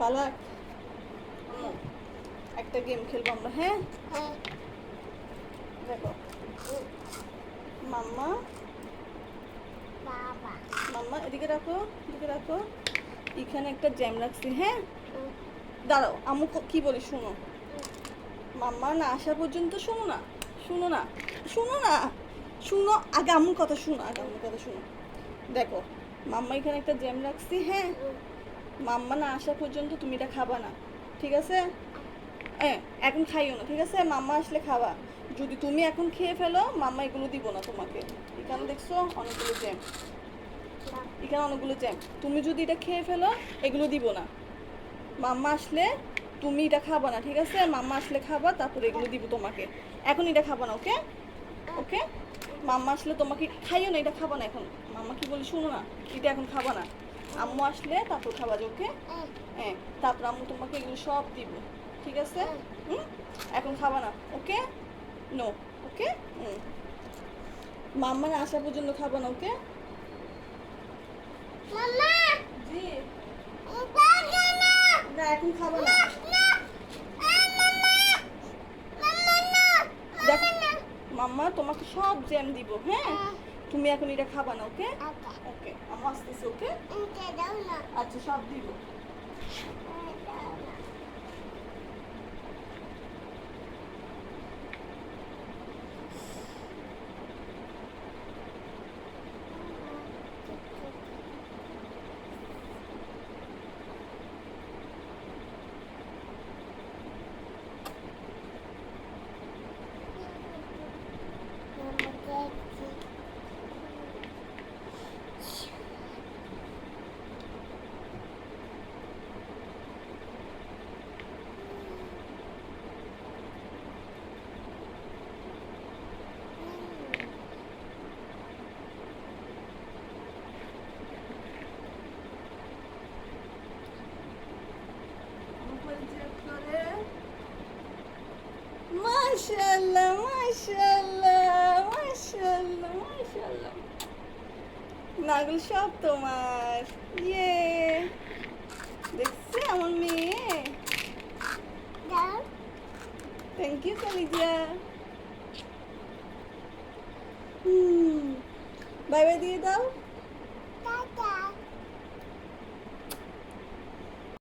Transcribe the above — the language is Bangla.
পালাক একটা গেম খেলবো আমরা, হ্যাঁ? দেখো মাম্মা মাম্মা এদিকে রাখো, এদিকে রাখো। এখানে একটা জ্যাম রাখছি, হ্যাঁ? দাঁড়াও, আম্মু কি বলি শোনো। মাম্মা না আসা পর্যন্ত শোনো না, শোনো না, শোনো না, শুনো আগে আম্মুর কথা শুনো, আগে আম্মুর কথা শুনো। দেখো মাম্মা এখানে একটা জ্যাম রাখছি, হ্যাঁ? মাম্মা না আসা পর্যন্ত তুমি এটা খাবা না, ঠিক আছে? হ্যাঁ, এখন খাইও না, ঠিক আছে? মাম্মা আসলে খাবা। যদি তুমি এখন খেয়ে ফেলো, মাম্মা এগুলো দিব না তোমাকে। এখানে দেখছো অনেকগুলো জ্যাম, এখানে অনেকগুলো জ্যাম। তুমি যদি এটা খেয়ে ফেলো, এগুলো দিব না। মাম্মা আসলে তুমি এটা খাবা না, ঠিক আছে? মাম্মা আসলে খাবা, তারপরে এগুলো দিব তোমাকে। এখন এটা খাবা না, ওকে? ওকে? মাম্মা আসলে তোমাকে খাইও না, এটা খাবা না এখন। মাম্মা কি বলি শোনো না, এটা এখন খাবা না। আম্মু আসলে তারপর খাবা, যে ওকে? হ্যাঁ, তারপর আম্মু তোমাকে এগুলো সব দিব, ঠিক আছে? হুম, এখন খাবা না, ওকে? নো, ওকে? হুম, মাম্মা না আসা পর্যন্ত খাবা না, ওকে? জি না, এখন খাবা না। দেখো মাম্মা তোমাকে সব জ্যাম দিব, হ্যাঁ? তুমি এখন এটা খাবা না, ওকে? ওকে, আম্মু আসতেছে, ওকে? আচ্ছা, সব দিব। মাশাআল্লাহ, মাশাআল্লাহ, মাশাআল্লাহ, মাশাআল্লাহ। নাগুল সব তোমার। ইয়ে, দেখছে আমার মেয়ে। থ্যাংক ইউ কলিজা। বাই বাই দিয়ে দাও।